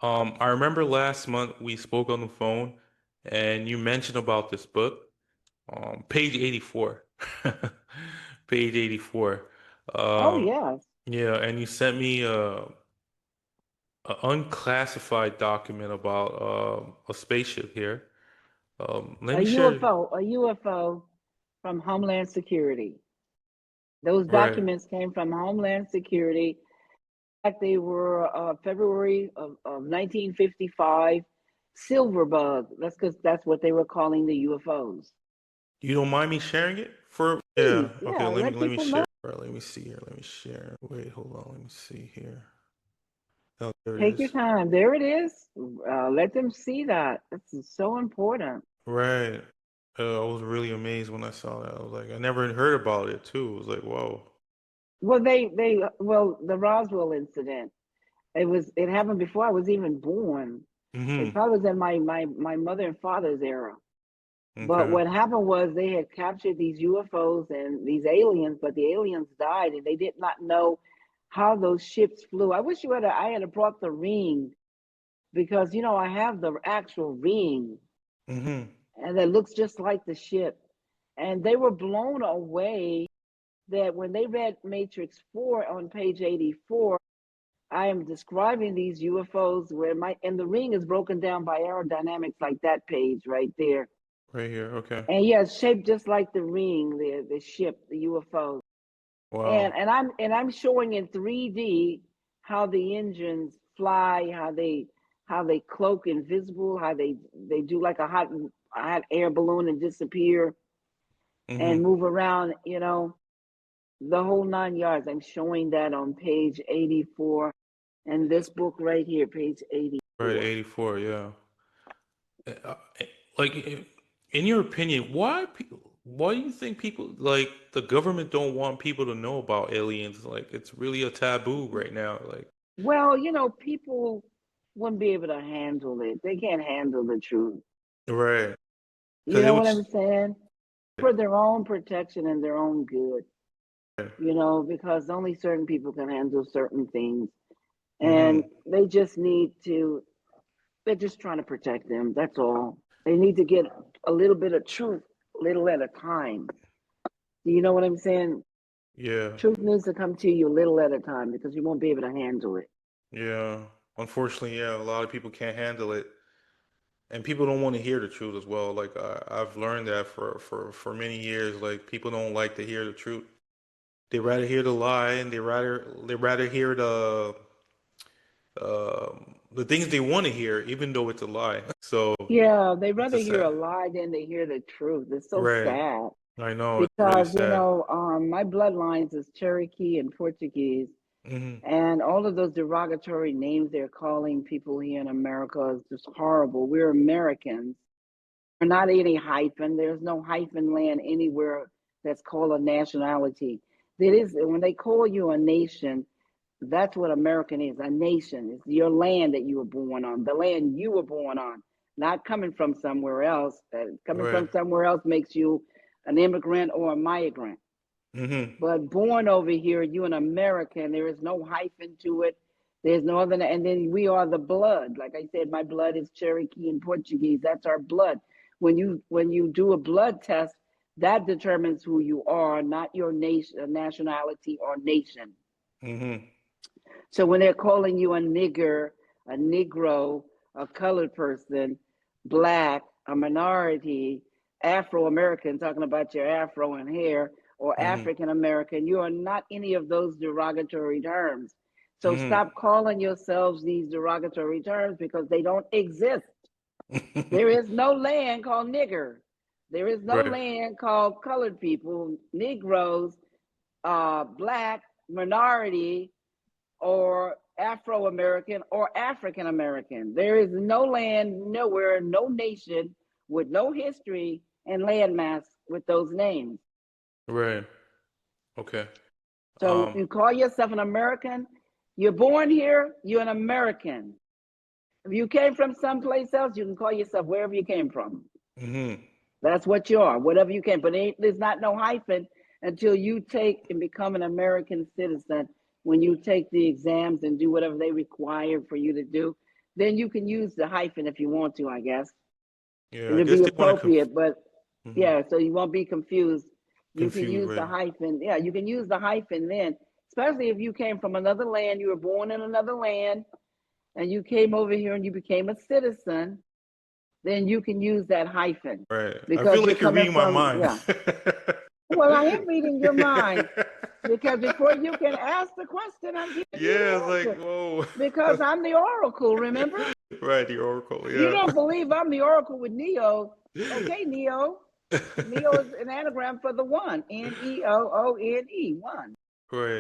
I remember last month we spoke on the phone and you mentioned about this book, page 84. Page 84. Oh, Um, yes. yeah, and you sent me a unclassified document about a spaceship here. Let A me share. UFO from Homeland Security. Those Right. documents came from Homeland Security. In fact, they were February of 1955. Silverbug. That's because that's what they were calling the UFOs. You don't mind me sharing it for? Yeah. Please, Okay. yeah, Let me let let me people share. know. Right. Let me see here. Let me share. Wait. Hold on. Let me see here. Oh, there it Take your is. time. There it is. Let them see that. That's so important. Right. I was really amazed when I saw that. I was like, I never heard about it too. It was like, whoa. Well, the Roswell incident. It happened before I was even born. It Hmm. probably was in my mother and father's era. But Okay. what happened was they had captured these UFOs and these aliens, but the aliens died and they did not know how those ships flew. I wish I had brought the ring because I have the actual ring Hmm. and that looks just like the ship. And they were blown away that when they read Matrix 4 on page 84, I am describing these UFOs where my and the ring is broken down by aerodynamics like that page right there. Right here. Okay. And yeah, it's shaped just like the ring, the ship, the UFO. And Wow. I'm showing in 3D how the engines fly, how they cloak invisible, how they do like a hot air balloon and disappear and Hmm. move around, the whole 9 yards. I'm showing that on page 84 and this book right here, page Right. 84. 84. Yeah. Uh, uh, Like, in your opinion, why do you think people like the government don't want people to know about aliens? Like, it's really a taboo right now. Like, Well, people wouldn't be able to handle it. They can't handle the truth. right. You Because it know what I'm was. saying? For their own protection and their own good, because only certain people can handle certain things. And Hmm. they're just trying to protect them. That's all. They need to get a little bit of truth, little at a time. Do you know what I'm saying? Yeah. Truth needs to come to you a little at a time because you won't be able to handle it. Yeah. Unfortunately, yeah, a lot of people can't handle it. And people don't want to hear the truth as well. Like I've learned that for many years. Like people don't like to hear the truth. They rather hear the lie, and they rather hear the things they want to hear, even though it's a lie. So Yeah, they it's rather a hear sad. a lie than they hear the truth. It's so Right. sad I know it's really because sad. my bloodlines is Cherokee and Portuguese, Hmm. and all of those derogatory names they're calling people here in America is just horrible. We're Americans. We're not any hyphen. There's no hyphen land anywhere that's called a nationality. It is when they call you a nation, that's what American is, a nation. It's your land that you were born on, the land you were born on, not coming from somewhere else. Coming Right. from somewhere else makes you an immigrant or a migrant. Hmm. But born over here, you're an American. There is no hyphen to it. There's no other, and then we are the blood. Like I said, my blood is Cherokee and Portuguese. That's our blood. When you do a blood test, that determines who you are, not your nation, nationality, or nation. Hmm. So when they're calling you a nigger, a negro, a colored person, black, a minority, Afro American, talking about your afro and hair, or Hmm. African American, you are not any of those derogatory terms. So Hmm. stop calling yourselves these derogatory terms because they don't exist. There is no land called nigger. There is no Right. land called colored people, Negroes, black, minority, or Afro American or African American. There is no land, nowhere, no nation with no history and landmass with those names. Right. Okay. So you call yourself an American, you're born here, you're an American. If you came from someplace else, you can call yourself wherever you came from. Hmm. That's what you are, whatever you can. But there's not no hyphen until you take and become an American citizen. When you take the exams and do whatever they require for you to do, then you can use the hyphen if you want to, I guess. Yeah, I It'll guess be they want to appropriate, but mhm, yeah, so you won't be confused. You can confuse, use the right? hyphen. Yeah, you can use the hyphen then, especially if you came from another land, you were born in another land, and you came over here and you became a citizen, then you can use that hyphen Right. I feel because you're like you're coming reading my from, mind. yeah. Well, I am reading your mind because before you can ask the question, I'm giving you Yeah, it's the like, answer whoa. because I'm the oracle, remember? Right, the Oracle, You yeah. don't believe I'm the oracle with Neo. Okay, Neo. Neo is an anagram for the one, Neone, one. Right.